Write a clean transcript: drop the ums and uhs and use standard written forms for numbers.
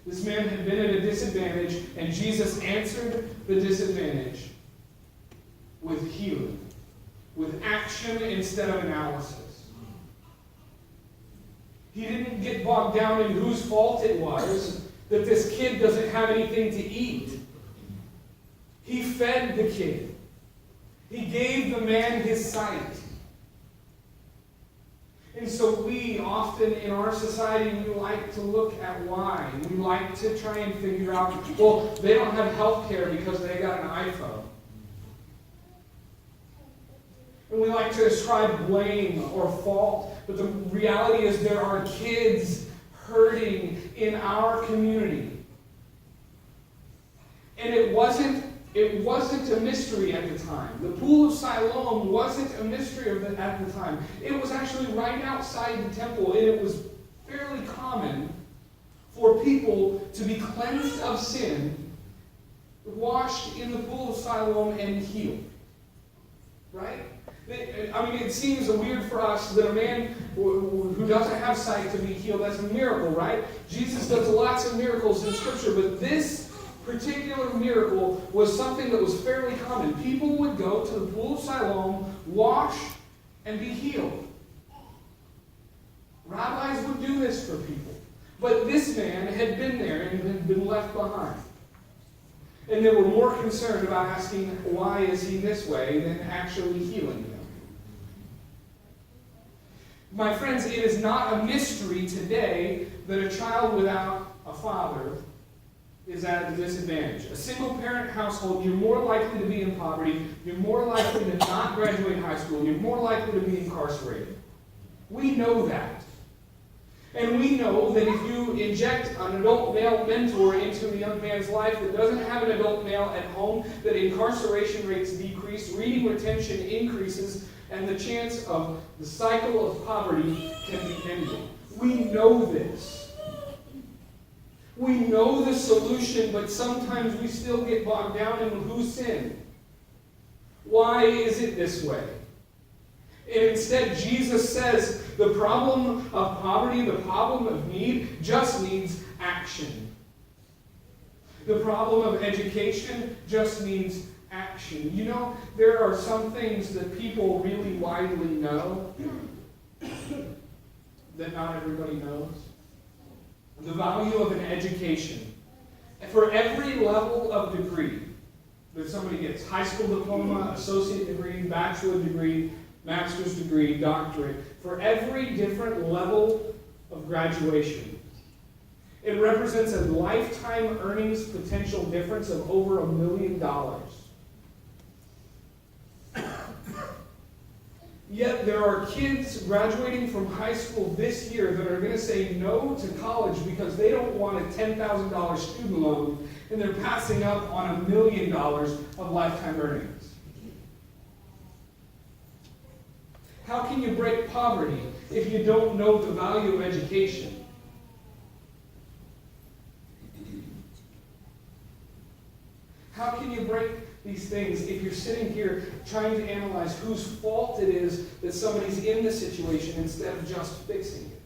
This man had been at a disadvantage, and Jesus answered the disadvantage with healing, with action instead of analysis. He didn't get bogged down in whose fault it was that this kid doesn't have anything to eat. He fed the kid. He gave the man his sight. And so we often in our society, we like to look at why. We like to try and figure out, well, they don't have health care because they got an iPhone. And we like to ascribe blame or fault. But the reality is there are kids hurting in our community. And it wasn't a mystery at the time. The pool of Siloam wasn't a mystery at the time. It was actually right outside the temple, and it was fairly common for people to be cleansed of sin, washed in the pool of Siloam, and healed. Right? I mean, it seems weird for us that a man who doesn't have sight to be healed, that's a miracle, right? Jesus does lots of miracles in Scripture, but this particular miracle was something that was fairly common. People would go to the pool of Siloam, wash, and be healed. Rabbis would do this for people. But this man had been there and had been left behind. And they were more concerned about asking, why is he this way, than actually healing him. My friends, it is not a mystery today that a child without a father is at a disadvantage. A single-parent household, you're more likely to be in poverty, you're more likely to not graduate high school, you're more likely to be incarcerated. We know that. And we know that if you inject an adult male mentor into a young man's life that doesn't have an adult male at home, that incarceration rates decrease, reading retention increases, and the chance of the cycle of poverty can be ended. We know this. We know the solution, but sometimes we still get bogged down in who sinned. Why is it this way? And instead, Jesus says the problem of poverty, the problem of need, just needs action. The problem of education just needs action. You know, there are some things that people really widely know that not everybody knows. The value of an education. For every level of degree that somebody gets, high school diploma, associate degree, bachelor degree, master's degree, doctorate, for every different level of graduation, it represents a lifetime earnings potential difference of over $1 million. Yet there are kids graduating from high school this year that are going to say no to college because they don't want a $10,000 student loan, and they're passing up on $1 million of lifetime earnings. How can you break poverty if you don't know the value of education? How can you break these things if you're sitting here trying to analyze whose fault it is that somebody's in this situation instead of just fixing it?